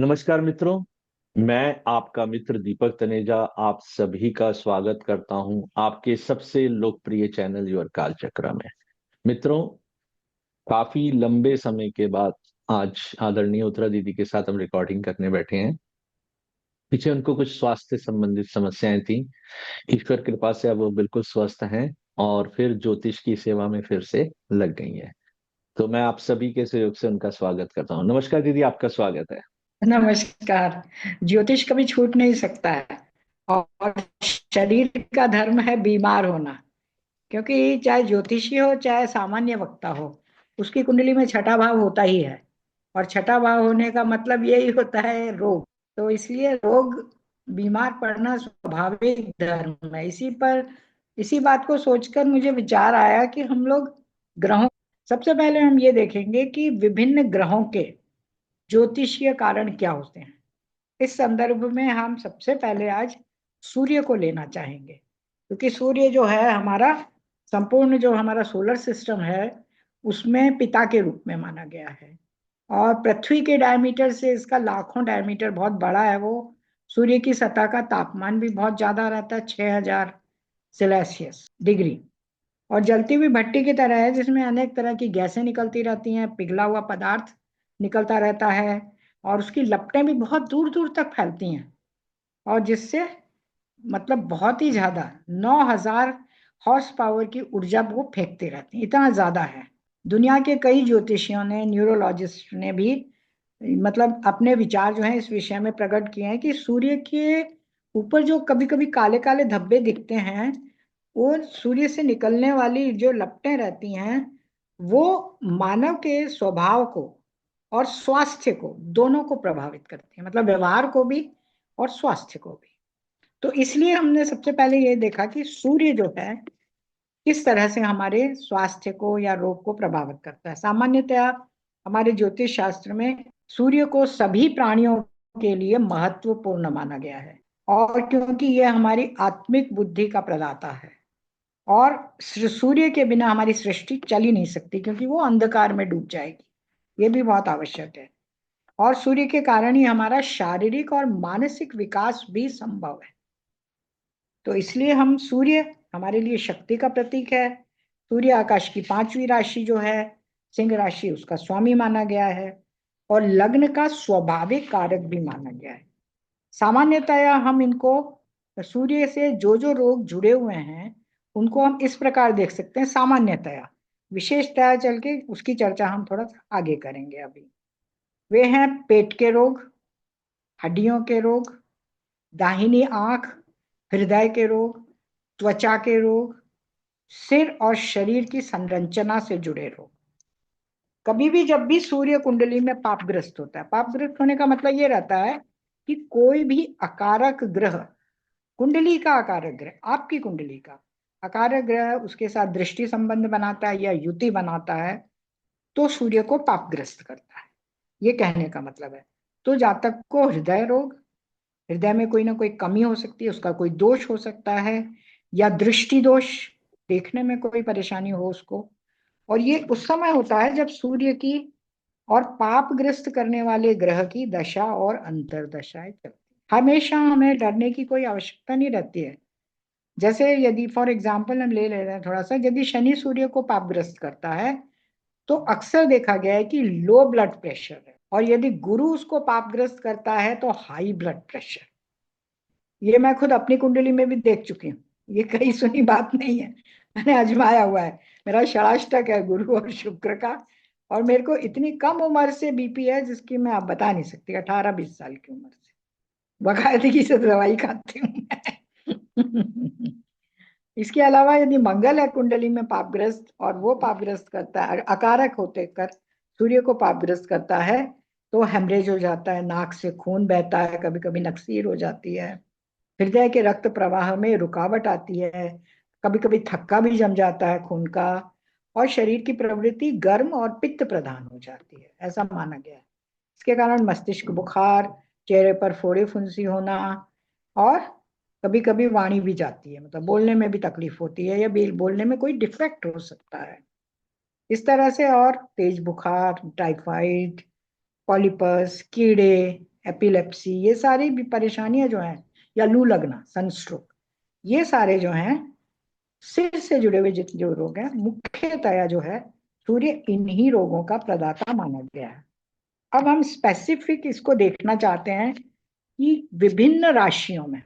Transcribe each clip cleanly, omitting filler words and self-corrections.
नमस्कार मित्रों। मैं आपका मित्र दीपक तनेजा आप सभी का स्वागत करता हूं आपके सबसे लोकप्रिय चैनल योर काल चक्र में। मित्रों, काफी लंबे समय के बाद आज आदरणीय उत्तरा दीदी के साथ हम रिकॉर्डिंग करने बैठे हैं। पीछे उनको कुछ स्वास्थ्य संबंधित समस्याएं थी। ईश्वर कृपा से अब वो बिल्कुल स्वस्थ हैं और फिर ज्योतिष की सेवा में फिर से लग गई हैं। तो मैं आप सभी के सहयोग से उनका स्वागत करता हूँ। नमस्कार दीदी, आपका स्वागत है। नमस्कार। ज्योतिष कभी छूट नहीं सकता है। और शरीर का धर्म है बीमार होना। क्योंकि चाहे ज्योतिषी हो चाहे सामान्य वक्ता हो, उसकी कुंडली में छठा भाव होता ही है। और छठा भाव होने का मतलब यही होता है रोग। तो इसलिए रोग, बीमार पड़ना स्वाभाविक धर्म है। इसी बात को सोचकर मुझे विचार आया कि हम लोग ग्रहों, सबसे पहले हम ये देखेंगे कि विभिन्न ग्रहों के ज्योतिषीय कारण क्या होते हैं। इस संदर्भ में हम सबसे पहले आज सूर्य को लेना चाहेंगे, क्योंकि सूर्य जो है हमारा संपूर्ण जो हमारा सोलर सिस्टम है उसमें पिता के रूप में माना गया है। और पृथ्वी के डायमीटर से इसका लाखों डायमीटर बहुत बड़ा है। वो सूर्य की सतह का तापमान भी बहुत ज्यादा रहता है, 6000 सेल्सियस डिग्री। और जलती हुई भट्टी की तरह है, जिसमें अनेक तरह की गैसें निकलती रहती हैं, पिघला हुआ पदार्थ निकलता रहता है। और उसकी लपटें भी बहुत दूर दूर तक फैलती हैं। और जिससे मतलब बहुत ही ज्यादा 9000 हॉर्स पावर की ऊर्जा वो फेंकती रहती है, इतना ज्यादा है। दुनिया के कई ज्योतिषियों ने, न्यूरोलॉजिस्ट ने भी मतलब अपने विचार जो है इस विषय में प्रकट किए हैं कि सूर्य के ऊपर जो कभी कभी काले काले धब्बे दिखते हैं, वो सूर्य से निकलने वाली जो लपटें रहती हैं, वो मानव के स्वभाव को और स्वास्थ्य को, दोनों को प्रभावित करती है। मतलब व्यवहार को भी और स्वास्थ्य को भी। तो इसलिए हमने सबसे पहले ये देखा कि सूर्य जो है किस तरह से हमारे स्वास्थ्य को या रोग को प्रभावित करता है। सामान्यतया हमारे ज्योतिष शास्त्र में सूर्य को सभी प्राणियों के लिए महत्वपूर्ण माना गया है। और क्योंकि यह हमारी आत्मिक बुद्धि का प्रदाता है, और सूर्य के बिना हमारी सृष्टि चल ही नहीं सकती, क्योंकि वो अंधकार में डूब जाएगी। ये भी बहुत आवश्यक है। और सूर्य के कारण ही हमारा शारीरिक और मानसिक विकास भी संभव है। तो इसलिए हम सूर्य हमारे लिए शक्ति का प्रतीक है। सूर्य आकाश की पांचवी राशि जो है सिंह राशि, उसका स्वामी माना गया है। और लग्न का स्वाभाविक कारक भी माना गया है। सामान्यतया हम इनको, सूर्य से जो जो रोग जुड़े हुए हैं उनको हम इस प्रकार देख सकते हैं सामान्यतया। विशेषतया चल के उसकी चर्चा हम थोड़ा सा आगे करेंगे अभी। वे हैं पेट के रोग, हड्डियों के रोग, दाहिनी आंख, हृदय के रोग, त्वचा के रोग, सिर और शरीर की संरचना से जुड़े रोग। कभी भी जब भी सूर्य कुंडली में पापग्रस्त होता है, पापग्रस्त होने का मतलब ये रहता है कि कोई भी अकारक ग्रह, कुंडली का अकारक ग्रह, आपकी कुंडली का अकारक ग्रह उसके साथ दृष्टि संबंध बनाता है या युति बनाता है, तो सूर्य को पापग्रस्त करता है। ये कहने का मतलब है। तो जातक को हृदय रोग, हृदय में कोई ना कोई कमी हो सकती है, उसका कोई दोष हो सकता है, या दृष्टि दोष, देखने में कोई परेशानी हो उसको। और ये उस समय होता है जब सूर्य की और पापग्रस्त करने वाले ग्रह की दशा और अंतर्दशाएं चलती। हमेशा हमें डरने की कोई आवश्यकता नहीं रहती है। जैसे यदि फॉर एग्जाम्पल हम ले रहे हैं थोड़ा सा, यदि शनि सूर्य को पापग्रस्त करता है तो अक्सर देखा गया है कि लो ब्लड प्रेशर है। और यदि गुरु उसको पापग्रस्त करता है तो हाई ब्लड प्रेशर। ये मैं खुद अपनी कुंडली में भी देख चुकी हूँ, ये कहीं सुनी बात नहीं है, मैंने आजमाया हुआ है। मेरा षडाष्टक है गुरु और शुक्र का। और मेरे को इतनी कम उम्र से बीपी है जिसकी मैं आप बता नहीं सकती, 18-20 साल की उम्र से बाकायदगी से दवाई खाती हूँ मैं। इसके अलावा यदि मंगल है कुंडली में पापग्रस्त, और वो पापग्रस्त करता है, अकारक होते कर सूर्य को पापग्रस्त करता है, तो हेमरेज हो जाता है, नाक से खून बहता है, कभी कभी नक्सीर हो जाती है, हृदय के रक्त प्रवाह में रुकावट आती है, कभी कभी थक्का भी जम जाता है खून का, और शरीर की प्रवृत्ति गर्म और पित्त प्रधान हो जाती है, ऐसा माना गया है। इसके कारण मस्तिष्क बुखार, चेहरे पर फोड़े फुंसी होना, और कभी कभी वाणी भी जाती है, मतलब बोलने में भी तकलीफ होती है, या बोलने में कोई डिफेक्ट हो सकता है इस तरह से। और तेज बुखार, टाइफाइड, पॉलिपस, कीड़े, एपिलेप्सी, ये सारी भी परेशानियां जो हैं, या लू लगना, सनस्ट्रोक, ये सारे जो हैं सिर से जुड़े हुए जितने जो रोग हैं, मुख्यतया जो है सूर्य इन्हीं रोगों का प्रदाता माना गया है। अब हम स्पेसिफिक इसको देखना चाहते हैं कि विभिन्न राशियों में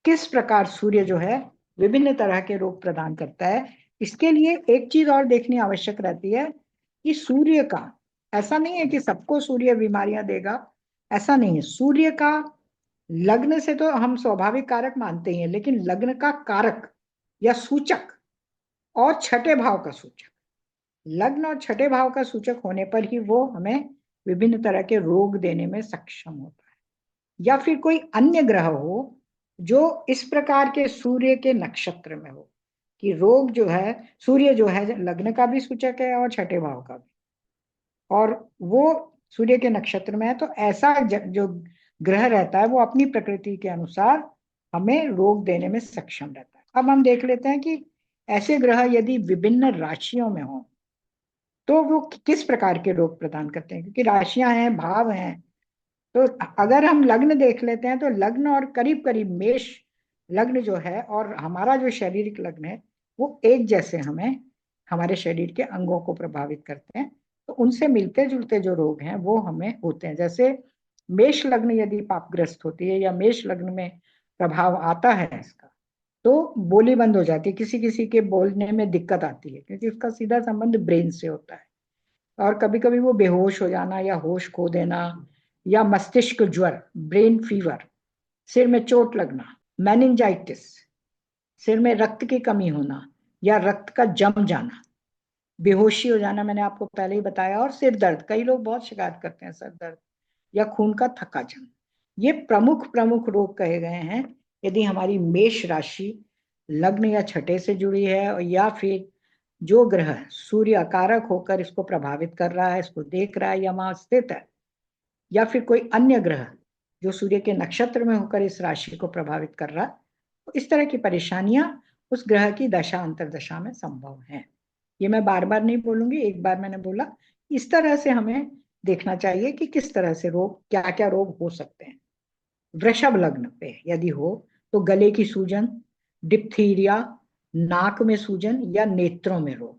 किस प्रकार सूर्य जो है विभिन्न तरह के रोग प्रदान करता है। इसके लिए एक चीज और देखनी आवश्यक रहती है कि सूर्य का, ऐसा नहीं है कि सबको सूर्य बीमारियां देगा, ऐसा नहीं है। सूर्य का लग्न से तो हम स्वाभाविक कारक मानते ही हैं, लेकिन लग्न का कारक या सूचक और छठे भाव का सूचक, लग्न और छठे भाव का सूचक होने पर ही वो हमें विभिन्न तरह के रोग देने में सक्षम होता है। या फिर कोई अन्य ग्रह हो जो इस प्रकार के सूर्य के नक्षत्र में हो कि रोग जो है, सूर्य जो है लग्न का भी सूचक है और छठे भाव का भी, और वो सूर्य के नक्षत्र में है, तो ऐसा जो ग्रह रहता है वो अपनी प्रकृति के अनुसार हमें रोग देने में सक्षम रहता है। अब हम देख लेते हैं कि ऐसे ग्रह यदि विभिन्न राशियों में हो तो वो किस प्रकार के रोग प्रदान करते हैं, क्योंकि राशियां हैं, भाव हैं। तो अगर हम लग्न देख लेते हैं तो लग्न और करीब करीब मेष लग्न जो है और हमारा जो शारीरिक लग्न है वो एक जैसे हमें हमारे शरीर के अंगों को प्रभावित करते हैं। तो उनसे मिलते जुलते जो रोग हैं वो हमें होते हैं। जैसे मेष लग्न यदि पापग्रस्त होती है या मेष लग्न में प्रभाव आता है इसका, तो बोली बंद हो जाती है, किसी किसी के बोलने में दिक्कत आती है, क्योंकि उसका सीधा संबंध ब्रेन से होता है। और कभी कभी वो बेहोश हो जाना या होश खो देना, या मस्तिष्क ज्वर, ब्रेन फीवर, सिर में चोट लगना, मेनिंजाइटिस, सिर में रक्त की कमी होना या रक्त का जम जाना, बेहोशी हो जाना, मैंने आपको पहले ही बताया, और सिर दर्द, कई लोग बहुत शिकायत करते हैं सर दर्द या खून का थकापन, ये प्रमुख प्रमुख रोग कहे गए हैं यदि हमारी मेष राशि लग्न या छठे से जुड़ी है, या फिर जो ग्रह सूर्य अकारक होकर इसको प्रभावित कर रहा है, इसको देख रहा है या वहां स्थित है, या फिर कोई अन्य ग्रह जो सूर्य के नक्षत्र में होकर इस राशि को प्रभावित कर रहा है। तो इस तरह की परेशानियां उस ग्रह की दशा अंतरदशा में संभव हैं। ये मैं बार बार नहीं बोलूंगी, एक बार मैंने बोला। इस तरह से हमें देखना चाहिए कि किस तरह से रोग, क्या क्या रोग हो सकते हैं। वृषभ लग्न पे यदि हो तो गले की सूजन, डिप्थीरिया, नाक में सूजन या नेत्रों में रोग,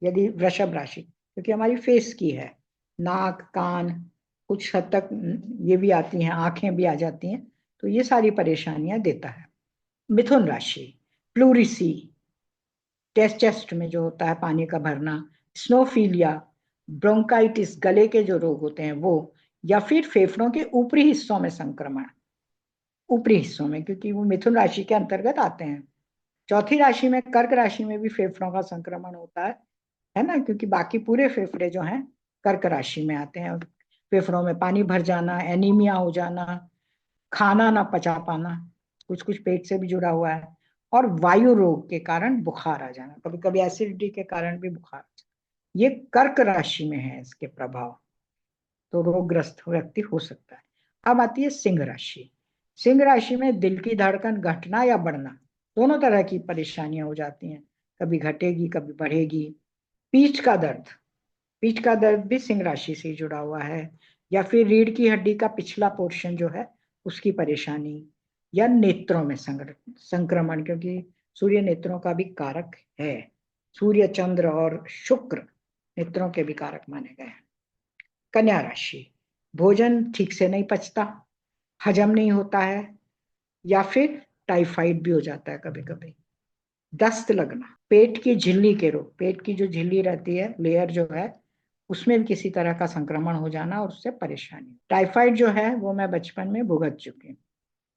यदि वृषभ राशि, क्योंकि हमारी फेस की है, नाक, कान, कुछ हद तक ये भी आती हैं, आंखें भी आ जाती हैं, तो ये सारी परेशानियां देता है। मिथुन राशि, प्लूरिसी, चेस्ट में जो होता है पानी का भरना, स्नोफीलिया, ब्रोंकाइटिस, गले के जो रोग होते हैं वो, या फिर फेफड़ों के ऊपरी हिस्सों में संक्रमण, ऊपरी हिस्सों में, क्योंकि वो मिथुन राशि के अंतर्गत आते हैं। चौथी राशि में, कर्क राशि में भी फेफड़ों का संक्रमण होता है ना, क्योंकि बाकी पूरे फेफड़े जो हैं कर्क राशि में आते हैं। फेफड़ों में पानी भर जाना, एनीमिया हो जाना, खाना ना पचा पाना, कुछ कुछ पेट से भी जुड़ा हुआ है, और वायु रोग के कारण बुखार आ जाना, कभी कभी एसिडिटी के कारण भी बुखार आ जाना, ये कर्क राशि में है इसके प्रभाव। तो रोगग्रस्त व्यक्ति हो सकता है। अब आती है सिंह राशि। सिंह राशि में दिल की धड़कन घटना या बढ़ना, दोनों तरह की परेशानियां हो जाती हैं, कभी घटेगी कभी बढ़ेगी। पीठ का दर्द, पीठ का दर्द भी सिंह राशि से जुड़ा हुआ है। या फिर रीढ़ की हड्डी का पिछला पोर्शन जो है उसकी परेशानी, या नेत्रों में संक्रमण, क्योंकि सूर्य नेत्रों का भी कारक है। सूर्य, चंद्र और शुक्र नेत्रों के भी कारक माने गए हैं। कन्या राशि, भोजन ठीक से नहीं पचता, हजम नहीं होता है, या फिर टाइफाइड भी हो जाता है कभी कभी। दस्त लगना, पेट की झिल्ली के रोग, पेट की जो झिल्ली रहती है, लेयर जो है, उसमें भी किसी तरह का संक्रमण हो जाना और उससे परेशानी। टाइफाइड जो है वो मैं बचपन में भुगत चुकी हूँ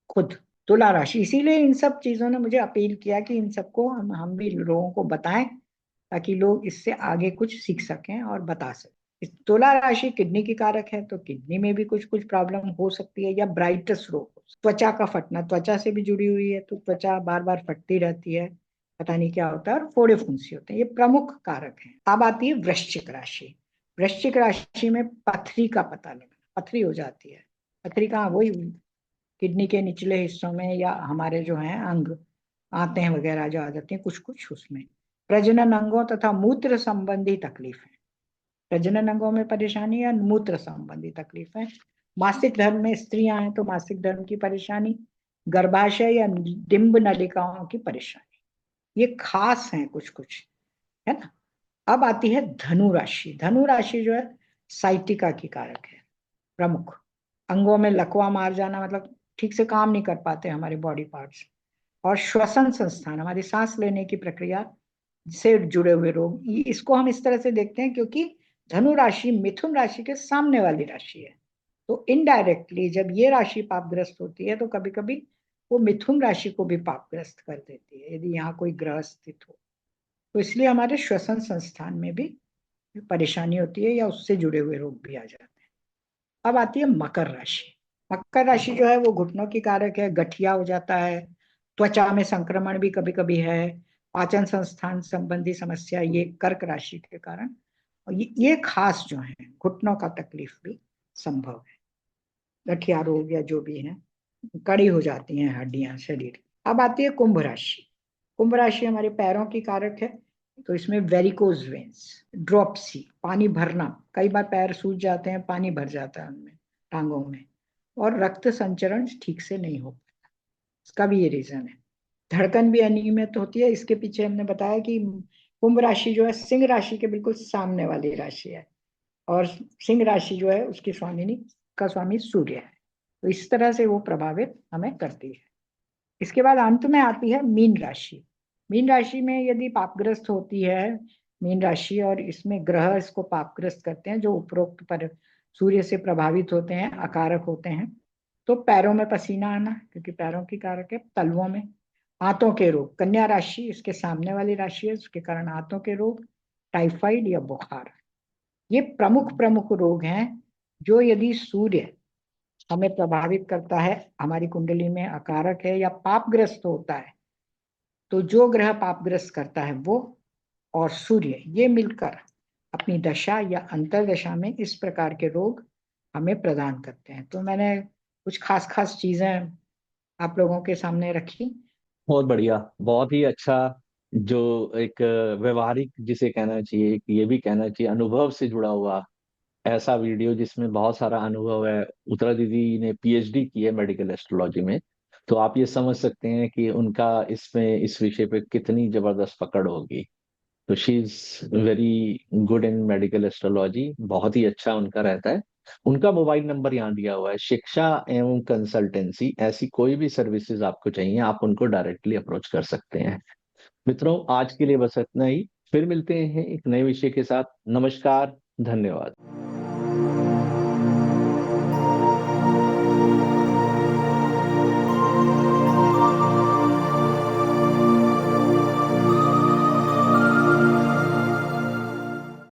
खुद। तुला राशि, इसीलिए इन सब चीजों ने मुझे अपील किया कि इन सबको हम भी लोगों को बताएं, ताकि लोग इससे आगे कुछ सीख सकें और बता सकें। तुला राशि किडनी की कारक है, तो किडनी में भी कुछ कुछ प्रॉब्लम हो सकती है, या ब्राइटस रोग, त्वचा का फटना, त्वचा से भी जुड़ी हुई है, तो त्वचा बार बार फटती रहती है, पता नहीं क्या होता है, और फोड़े फुंसी होते हैं, ये प्रमुख कारक हैं। अब आती है वृश्चिक राशि। वृश्चिक राशि में पथरी का पता लगना, पथरी हो जाती है। पथरी कहाँ, वही किडनी के निचले हिस्सों में, या हमारे जो है अंग, आंतें वगैरह जो आ जाती हैं कुछ कुछ उसमें। प्रजनन अंगों तथा मूत्र संबंधी तकलीफ है, प्रजनन अंगों में परेशानी या मूत्र संबंधी तकलीफ है, मासिक धर्म में स्त्रियां हैं तो मासिक धर्म की परेशानी, गर्भाशय या डिंब नलिकाओं की परेशानी, ये खास हैं कुछ कुछ, है ना। अब आती है धनु राशि। धनु राशि जो है साइटिका की कारक है, प्रमुख। अंगों में लकवा मार जाना, मतलब ठीक से काम नहीं कर पाते हमारे बॉडी पार्ट्स। और श्वसन संस्थान, हमारी सांस लेने की प्रक्रिया से जुड़े हुए रोग। इसको हम इस तरह से देखते हैं क्योंकि धनु राशि मिथुन राशि के सामने वाली राशि है, तो इनडायरेक्टली जब ये राशि पापग्रस्त होती है तो कभी कभी वो मिथुन राशि को भी पापग्रस्त कर देती है यदि यहाँ कोई ग्रह स्थित हो। तो इसलिए हमारे श्वसन संस्थान में भी परेशानी होती है या उससे जुड़े हुए रोग भी आ जाते हैं। अब आती है मकर राशि। मकर राशि जो है वो घुटनों की कारक है, गठिया हो जाता है, त्वचा में संक्रमण भी कभी कभी है, पाचन संस्थान संबंधी समस्या, ये कर्क राशि के कारण। और ये खास जो है घुटनों का तकलीफ भी संभव है, गठिया रोग या जो भी है, कड़ी हो जाती हैं हड्डियां शरीर की। अब आती है कुंभ राशि। कुंभ राशि हमारे पैरों की कारक है, तो इसमें वेरिकोज वेन्स, ड्रॉपसी, पानी भरना, कई बार पैर सूज जाते हैं, पानी भर जाता है उनमें, टांगों में, और रक्त संचरण ठीक से नहीं हो पाता, इसका भी ये रीजन है। धड़कन भी अनियमित होती है, इसके पीछे हमने बताया कि कुंभ राशि जो है सिंह राशि के बिल्कुल सामने वाली राशि है, और सिंह राशि जो है उसकी स्वामिनी का स्वामी सूर्य है, तो इस तरह से वो प्रभावित हमें करती है। इसके बाद अंत में आती है मीन राशि। मीन राशि में यदि पापग्रस्त होती है मीन राशि, और इसमें ग्रह इसको पापग्रस्त करते हैं जो उपरोक्त पर सूर्य से प्रभावित होते हैं, अकारक होते हैं, तो पैरों में पसीना आना, क्योंकि पैरों की कारक है, तलवों में, हाथों के रोग, कन्या राशि इसके सामने वाली राशि है, उसके कारण हाथों के रोग, टाइफाइड या बुखार, ये प्रमुख प्रमुख रोग हैं जो यदि सूर्य हमें प्रभावित करता है, हमारी कुंडली में अकारक है या पापग्रस्त होता है, तो जो ग्रह पापग्रस्त करता है वो और सूर्य ये मिलकर अपनी दशा या अंतर्दशा में इस प्रकार के रोग हमें प्रदान करते हैं। तो मैंने कुछ खास खास चीजें आप लोगों के सामने रखी। बहुत बढ़िया, बहुत ही अच्छा। जो एक व्यवहारिक जिसे कहना चाहिए, एक ये भी कहना चाहिए अनुभव से जुड़ा हुआ ऐसा वीडियो जिसमें बहुत सारा अनुभव है। उत्तरा दीदी ने पीएचडी की है मेडिकल एस्ट्रोलॉजी में, तो आप ये समझ सकते हैं कि उनका इसमें इस विषय पे कितनी जबरदस्त पकड़ होगी। तो she is very good in medical astrology, बहुत ही अच्छा उनका रहता है। उनका मोबाइल नंबर यहाँ दिया हुआ है, शिक्षा एवं कंसल्टेंसी। ऐसी कोई भी सर्विसेज आपको चाहिए आप उनको डायरेक्टली अप्रोच कर सकते हैं। मित्रों, आज के लिए बस इतना ही। फिर मिलते हैं एक नए विषय के साथ। नमस्कार, धन्यवाद।